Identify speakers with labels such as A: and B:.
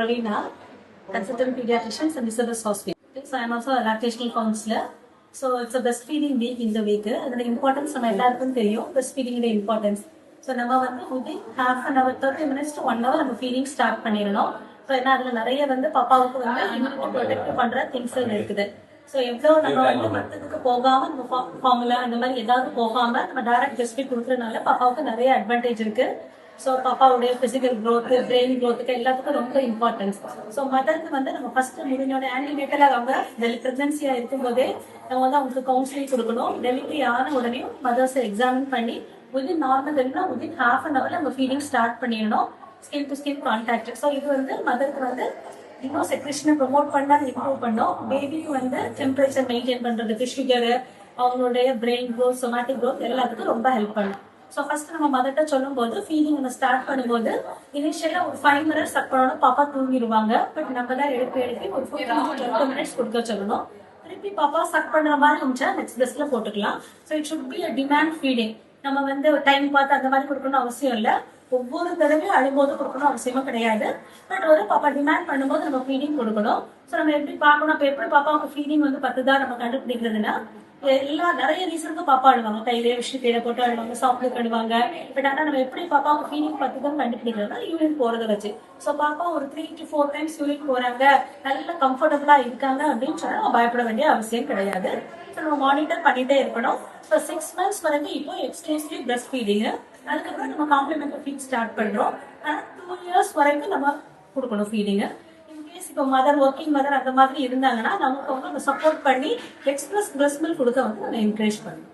A: Pravina, consultant pediatrician and Elizabeth Hospital. So I am also a lactational counselor. So it's a breastfeeding week in the week. And the importance of breastfeeding the importance. So நம்ம வந்து within half an hour 30 minutes to 1 hour நம்ம feeding start பண்ணிடணும். So ஏன்னா அதில் நிறைய வந்து பாப்பாவுக்கு வந்து இம்யூனிட்டி ப்ரொடெக்ட் பண்ணுற திங்ஸ் இருக்குது. ஸோ எவ்வளோ நம்ம வந்து மற்றதுக்கு போகாமல் நம்ம ஃபார்முலா அந்த மாதிரி ஏதாவது போகாமல் நம்ம டைரக்ட் breast feed கொடுக்குறதுனால பாப்பாவுக்கு நிறைய அட்வான்டேஜ் இருக்கு. ஸோ பாப்பாவுடைய பிசிக்கல் க்ரோத்து பிரெயின் க்ரோத்துக்கு எல்லாத்துக்கும் ரொம்ப இம்பார்ட்டன்ஸ். ஸோ மதருக்கு வந்து நம்ம ஃபர்ஸ்ட் முடிஞ்சோட ஆன்டிநேட்டலாக அவங்க ப்ரெக்னன்சியாக இருக்கும்போதே நம்ம வந்து அவங்களுக்கு கவுன்சிலிங் கொடுக்கணும். டெலிவரி ஆன உடனே மதர்ஸை எக்ஸாமின் பண்ணி வித்தின் நார்மல் டெலிவரினா வித்தின் ஹாஃப் அன் ஹவர்ல நம்ம ஃபீடிங் ஸ்டார்ட் பண்ணிடணும். Skin to skin contact. So இது வந்து மதருக்கு வந்து இன்னும் செக்ரேஷனை ப்ரொமோட் பண்ணா இம்ப்ரூவ் பண்ணோம். பேபிக்கு வந்து டெம்பரேச்சர் மெயின்டைன் பண்றதுக்கு சுகரு அவங்களுடைய பிரெயின் க்ரோத் சொமேட்டிக் க்ரோத் எல்லாத்துக்கும் ரொம்ப ஹெல்ப் பண்ணும். ஸோ ஃபர்ஸ்ட் நம்ம மதர்கிட்ட சொல்லும் போது ஃபீடிங் நம்ம ஸ்டார்ட் பண்ணும்போது இனிஷியலா ஒரு 5 minutes சக் பண்ணணும். பாப்பா தூங்கிடுவாங்க. பட் நம்ம தான் எழுப்பி ஒரு 15 minutes கொடுக்க சொல்லணும். திருப்பி பாப்பா சக் பண்ற மாதிரி இருந்துச்சா நெக்ஸ்ட் பெஸ்ட்ல போட்டுக்கலாம். So it should be a demand feeding. நம்ம வந்து டைம் பார்த்து அந்த மாதிரி கொடுக்கணும் அவசியம் இல்லை. ஒவ்வொரு தடவையும் அழும்போது கொடுக்கணும் அவசியமா கிடையாது. பட் ஒரு பாப்பா டிமாண்ட் பண்ணும்போது நம்ம ஃபீடிங் கொடுக்கணும். ஸோ நம்ம எப்படி பார்க்கணும், அப்போ எப்படி பாப்பாவுக்கு ஃபீடிங் வந்து 10 தான் நம்ம கண்டுபிடிக்கிறதுனா நிறைய ரீசனுக்கு பாப்பா அழுவாங்க. கையிலே விஷயம் கீழே போட்டு அழுவாங்க, சாப்பிட்டு அழுவாங்க. பட் ஆனால் நம்ம எப்படி பாப்பாவுக்கு ஃபீடிங் 10 தான் கண்டுபிடிக்கிறதுனா யூரின் போறதை வச்சு. ஸோ பாப்பா ஒரு 3 to 4 times யூரின் போறாங்க, நல்ல கம்ஃபர்டபுளா இருக்காங்க அப்படின்னு சொன்னா நம்ம பயப்பட வேண்டிய அவசியம் கிடையாது. ஸோ நம்ம மானிட்டர் பண்ணிட்டே இருக்கணும். ஸோ 6 months வரைக்கும் இப்போ எக்ஸ்க்ளூசிவ்லி பிரஸ்ட் ஃபீடிங். அதுக்கப்புறம் நம்ம காம்ப்ளிமெண்டரி ஃபீட் ஸ்டார்ட் பண்றோம். ஆனால் 2 years வரைக்கும் நம்ம கொடுக்கணும் ஃபீடிங். இன்கேஸ் இப்போ மதர் ஒர்க்கிங் மதர் அந்த மாதிரி இருந்தாங்கன்னா நமக்கு வந்து நம்ம சப்போர்ட் பண்ணி எக்ஸ்பிரஸ் பிரஸ்ட் மில்க் கொடுக்க வந்து நம்ம என்கரேஜ் பண்ணணும்.